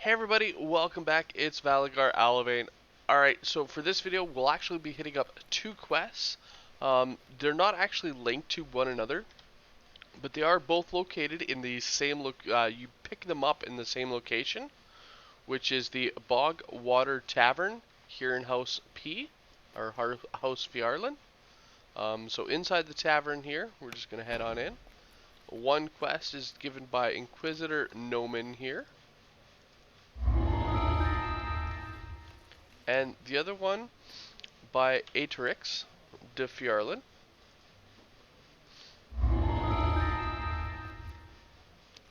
Hey everybody, welcome back. It's Valagar, Aloevain. Alright, so for this video, we'll actually be hitting up two quests. They're not actually linked to one another, but they are both located in the same you pick them up in the same location, which is the Bogwater Tavern here in House P, or House Phiarlan. So inside the tavern here, we're just going to head on in. One quest is given by Inquisitor Noman here. And the other one by Purge the Heretics.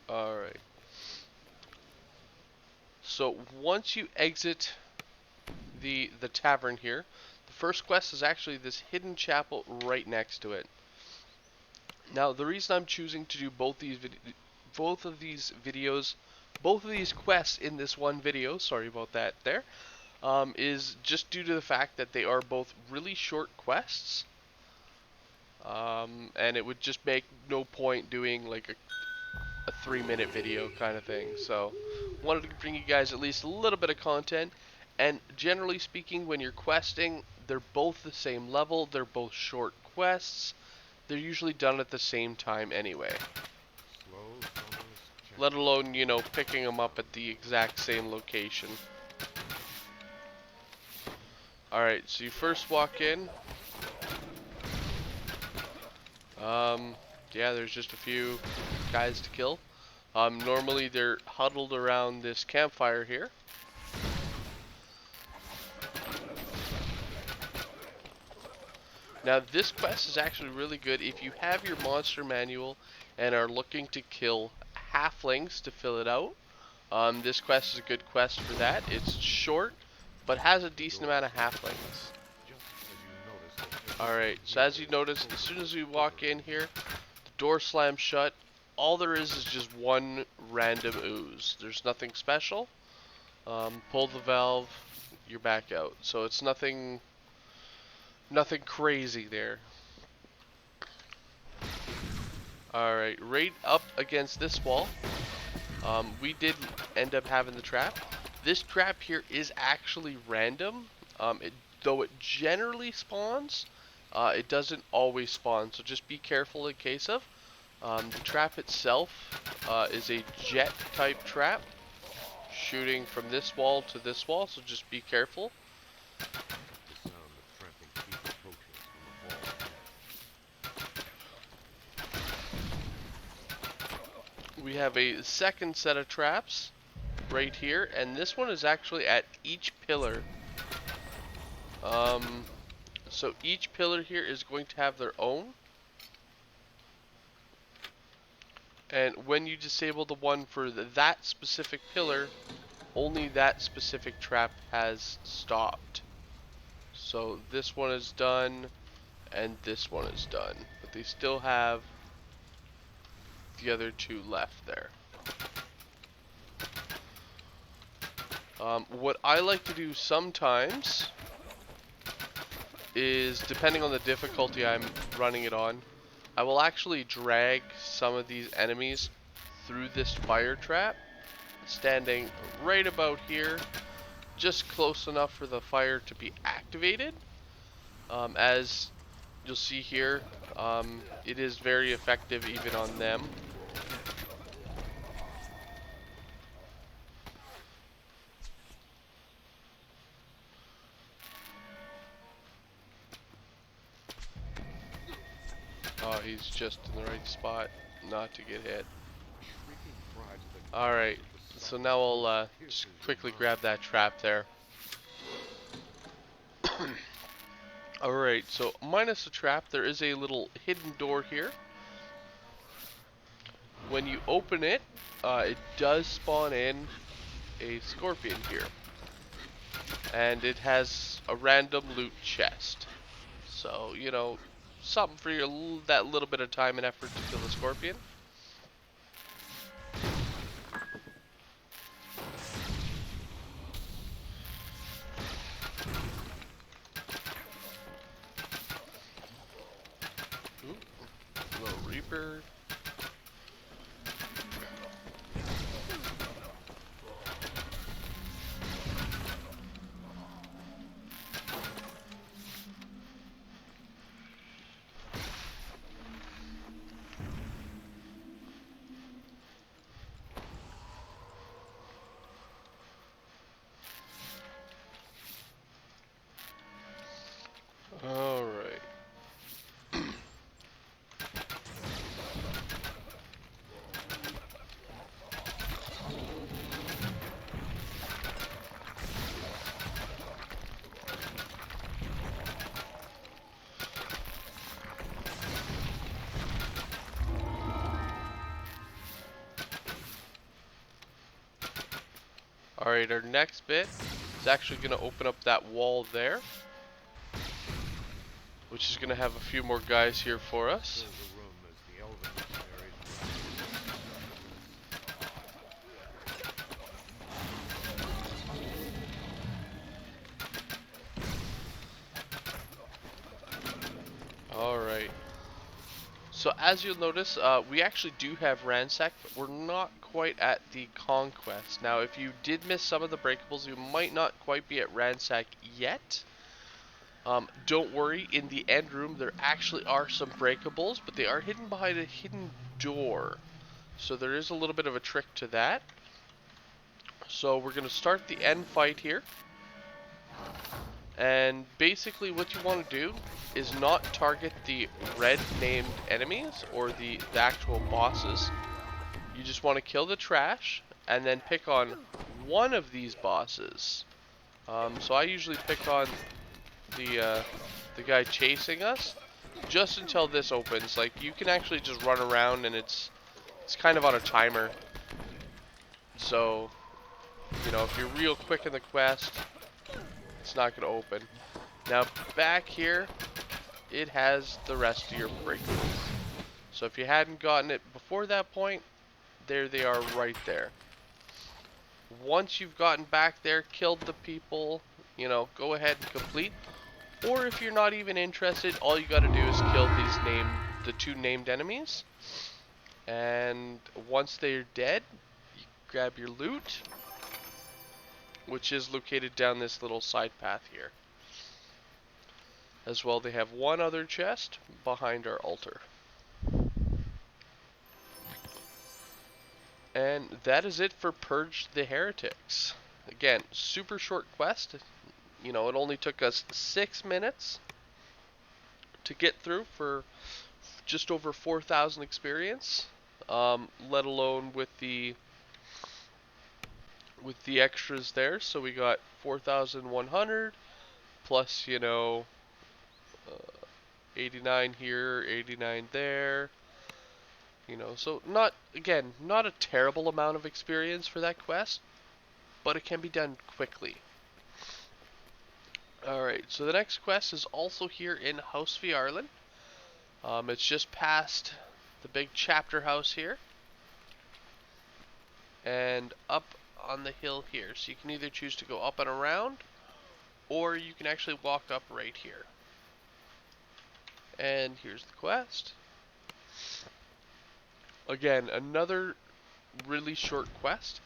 Alright. So once you exit the tavern here, the first quest is actually this hidden chapel right next to it. Now the reason I'm choosing to do both of these quests in this one video, sorry about that there, is just due to the fact that they are both really short quests. And it would just make no point doing like a 3-minute video kind of thing. So wanted to bring you guys at least a little bit of content. And generally speaking, when you're questing, they're both the same level, they're both short quests, they're usually done at the same time anyway. Let alone, you know, picking them up at the exact same location. Alright, so you first walk in. Yeah, there's just a few guys to kill. Normally they're huddled around this campfire here. Now this quest is actually really good if you have your monster manual and are looking to kill halflings to fill it out. This quest is a good quest for that. It's short, but has a decent amount of halflings. Alright, so as you notice, as soon as we walk in here, the door slams shut. All there is just one random ooze. There's nothing special. Pull the valve, you're back out. So it's nothing crazy there. Alright, right up against this wall, we did end up having the trap. This trap here is actually random. Though it generally spawns, it doesn't always spawn, so just be careful in case of. The trap itself is a jet type trap, shooting from this wall to this wall, so just be careful. We have a second set of traps right here, and this one is actually at each pillar. So each pillar here is going to have their own. And when you disable the one for that specific pillar, only that specific trap has stopped. So this one is done, and this one is done. But they still have the other two left there. What I like to do sometimes is, depending on the difficulty I'm running it on, I will actually drag some of these enemies through this fire trap, standing right about here, just close enough for the fire to be activated. As you'll see here, it is very effective even on them. Oh, he's just in the right spot not to get hit. Alright, so now I'll just quickly grab that trap there. Alright, so minus the trap, there is a little hidden door here. When you open it, it does spawn in a scorpion here. And it has a random loot chest. So, you know, something for that little bit of time and effort to kill the scorpion. Ooh, little Reaper. Alright, our next bit is actually going to open up that wall there, which is going to have a few more guys here for us. Alright. So as you'll notice, we actually do have Ransack, but we're not quite at the Conquest. Now, if you did miss some of the breakables, you might not quite be at Ransack yet. Don't worry, in the end room there actually are some breakables, but they are hidden behind a hidden door. So there is a little bit of a trick to that. So we're going to start the end fight here. And basically what you want to do is not target the red named enemies or the actual bosses. You just want to kill the trash and then pick on one of these bosses. So I usually pick on the guy chasing us just until this opens. Like, you can actually just run around and it's kind of on a timer. So, you know, if you're real quick in the quest, it's not going to open. Now back here, it has the rest of your breakables. So if you hadn't gotten it before that point, there they are right there. Once you've gotten back there, killed the people, you know, go ahead and complete. Or if you're not even interested, all you gotta do is kill the two named enemies. And once they're dead, you grab your loot, which is located down this little side path here. As well, they have one other chest behind our altar. And that is it for Purge the Heretics. Again, super short quest. You know, it only took us 6 minutes to get through for just over 4,000 experience. Let alone with the extras there. So we got 4,100 plus, you know, 89 here, 89 there. You know, so not a terrible amount of experience for that quest, but it can be done quickly. Alright, so the next quest is also here in House Phiarlan. It's just past the big chapter house here, and up on the hill here. So you can either choose to go up and around, or you can actually walk up right here. And here's the quest. Again, another really short quest.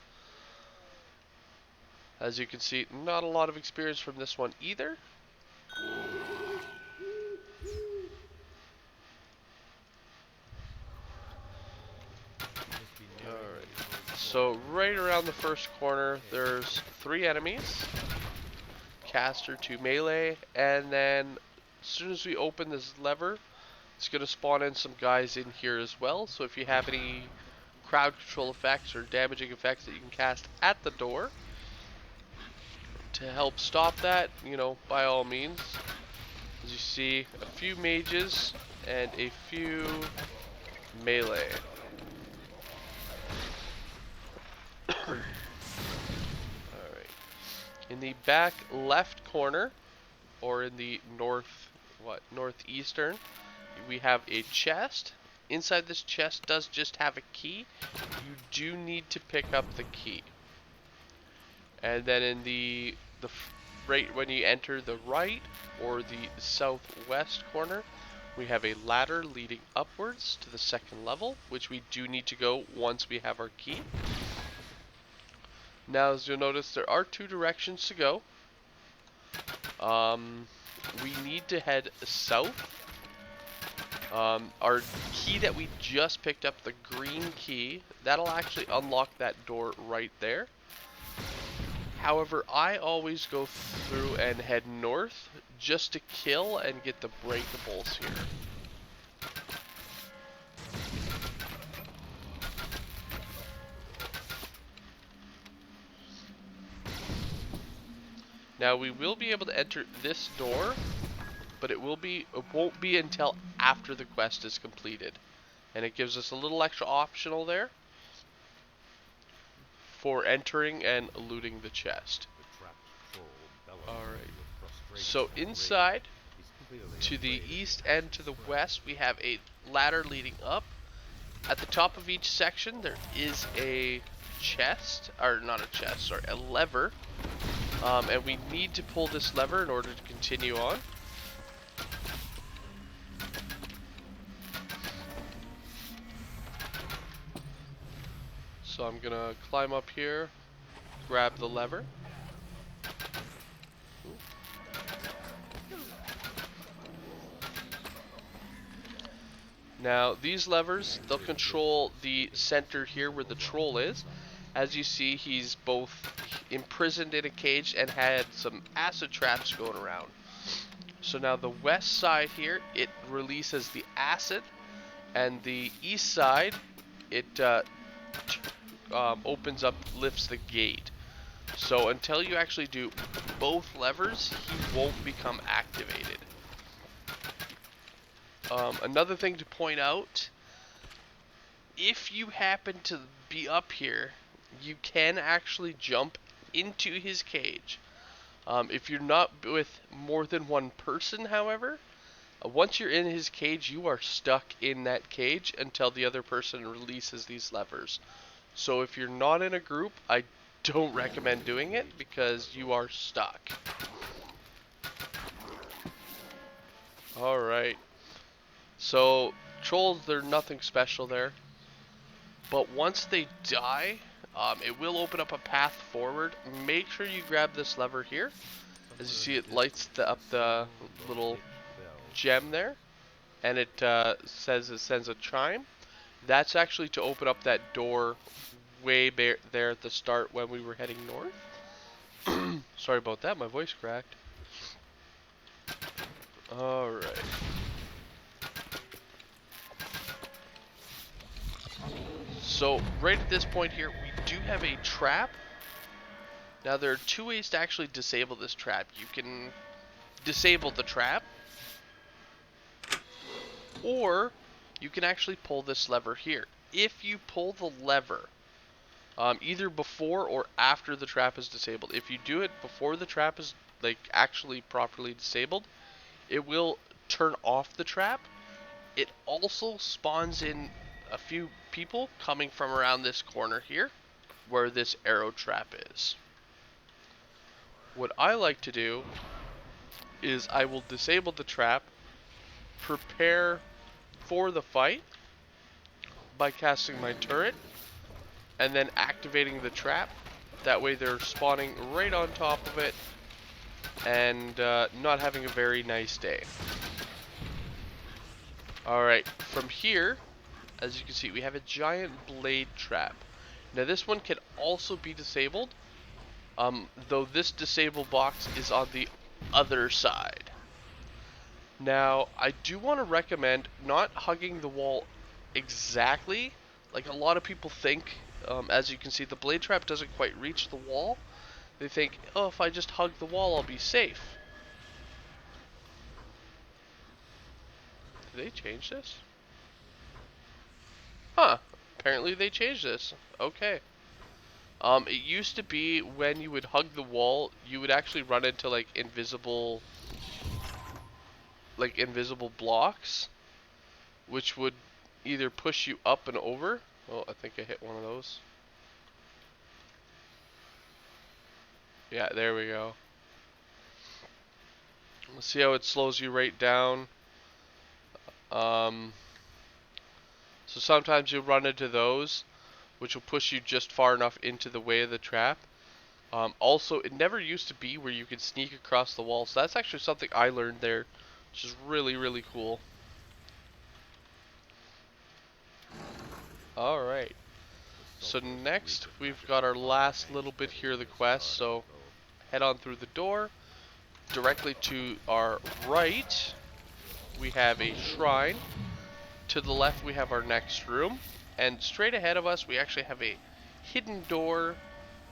As you can see, not a lot of experience from this one either. Alright, so right around the first corner, there's 3 enemies. Caster to melee, and then as soon as we open this lever, it's going to spawn in some guys in here as well. So if you have any crowd control effects or damaging effects that you can cast at the door to help stop that, you know, by all means. As you see, a few mages and a few melee. Alright. In the back left corner, or in the northeastern, we have a chest. Inside this chest does just have a key. You do need to pick up the key. And then in the right when you enter the right or the southwest corner, we have a ladder leading upwards to the second level, which we do need to go once we have our key. Now, as you'll notice, there are 2 directions to go. We need to head south. Our key that we just picked up, the green key, that'll actually unlock that door right there. However, I always go through and head north just to kill and get the breakables here. Now we will be able to enter this door, but it won't be until after the quest is completed. And it gives us a little extra optional there. for entering and looting the chest. Alright, so inside, to the east and to the west, we have a ladder leading up. At the top of each section, there is a chest, or not a chest, sorry, a lever. And we need to pull this lever in order to continue on. So I'm gonna climb up here, grab the lever. Now these levers, they'll control the center here where the troll is. As you see, he's both imprisoned in a cage and had some acid traps going around. So now the west side here, it releases the acid, and the east side, it opens up, lifts the gate. So until you actually do both levers, he won't become activated. Another thing to point out, if you happen to be up here, you can actually jump into his cage. If you're not with more than one person, however, once you're in his cage, you are stuck in that cage until the other person releases these levers. So if you're not in a group, I don't recommend doing it because you are stuck. Alright. So, trolls, they're nothing special there. But once they die, it will open up a path forward. Make sure you grab this lever here. As you see, it lights up the little gem there. And it sends a chime. That's actually to open up that door way there at the start when we were heading north. Sorry about that, my voice cracked. Alright. So, right at this point here, we do have a trap. Now, there are two ways to actually disable this trap. You can disable the trap, or you can actually pull this lever here. If you pull the lever, either before or after the trap is disabled, if you do it before the trap is actually properly disabled, it will turn off the trap. It also spawns in a few people coming from around this corner here where this arrow trap is. What I like to do is I will disable the trap, prepare for the fight by casting my turret, and then activating the trap. That way they're spawning right on top of it and not having a very nice day. Alright, from here, as you can see, we have a giant blade trap. Now this one can also be disabled, though this disable box is on the other side. Now, I do want to recommend not hugging the wall exactly like a lot of people think. As you can see, the blade trap doesn't quite reach the wall. They think, oh, if I just hug the wall, I'll be safe. Did they change this? Huh. Apparently they changed this. Okay. It used to be when you would hug the wall, you would actually run into invisible blocks, which would either push you up and over. Oh, I think I hit one of those. Yeah, there we go. Let's see how it slows you right down. So sometimes you'll run into those, which will push you just far enough into the way of the trap. Also, it never used to be where you could sneak across the wall, so that's actually something I learned there, which is really, really cool. Alright, so next we've got our last little bit here of the quest, so head on through the door. Directly to our right, we have a shrine. To the left, we have our next room. And straight ahead of us, we actually have a hidden door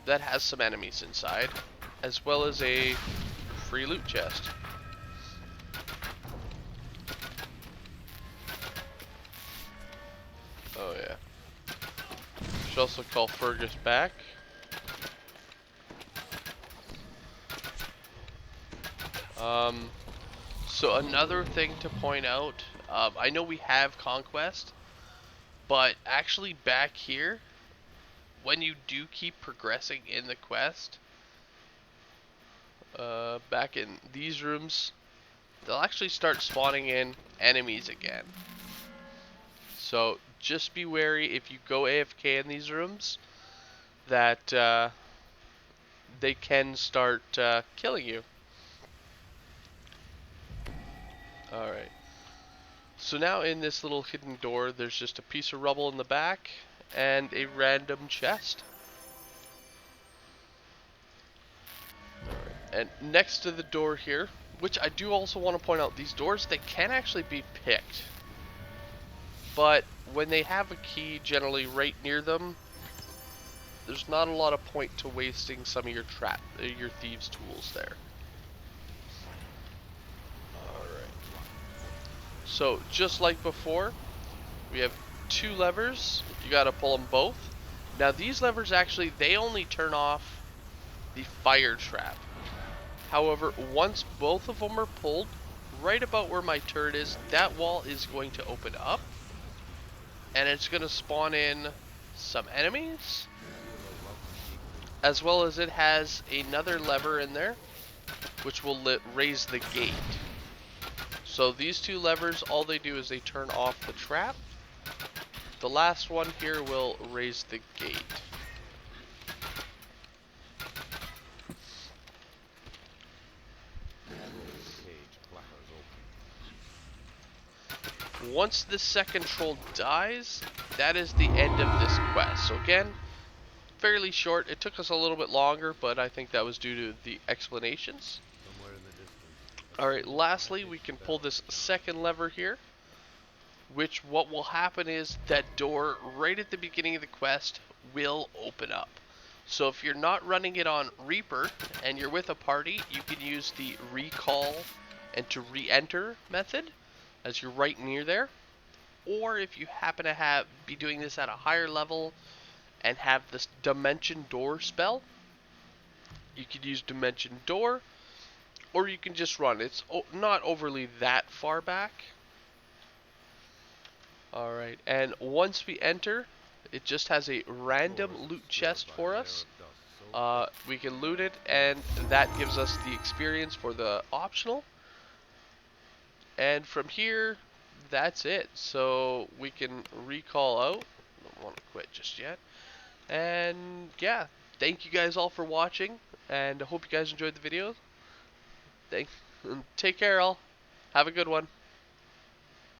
that has some enemies inside, as well as a free loot chest. Oh yeah. Should also call Fergus back. Um, so another thing to point out, I know we have Conquest, but actually back here, when you do keep progressing in the quest, back in these rooms, they'll actually start spawning in enemies again. So just be wary if you go AFK in these rooms that they can start killing you. Alright. So now in this little hidden door, there's just a piece of rubble in the back and a random chest. And next to the door here, which I do also want to point out, these doors, they can actually be picked. But when they have a key generally right near them, there's not a lot of point to wasting some of your thieves' tools there. Alright. So, just like before, we have two levers. You gotta pull them both. Now these levers actually, they only turn off the fire trap. However, once both of them are pulled, right about where my turret is, that wall is going to open up. And it's going to spawn in some enemies. As well as it has another lever in there, which will raise the gate. So these two levers, all they do is they turn off the trap. The last one here will raise the gate. Once the second troll dies, that is the end of this quest. So again, fairly short. It took us a little bit longer, but I think that was due to the explanations. Alright, lastly, we can pull this second lever here, which what will happen is that door right at the beginning of the quest will open up. So if you're not running it on Reaper and you're with a party, you can use the recall and to re-enter method as you're right near there. Or if you happen to be doing this at a higher level and have this Dimension Door spell, you could use Dimension Door, or you can just run. It's not overly that far back. Alright, and once we enter, it just has a random loot chest for us. We can loot it, and that gives us the experience for the optional. And from here, that's it. So we can recall out. Don't want to quit just yet. And yeah, thank you guys all for watching, and I hope you guys enjoyed the video. Take care all. Have a good one.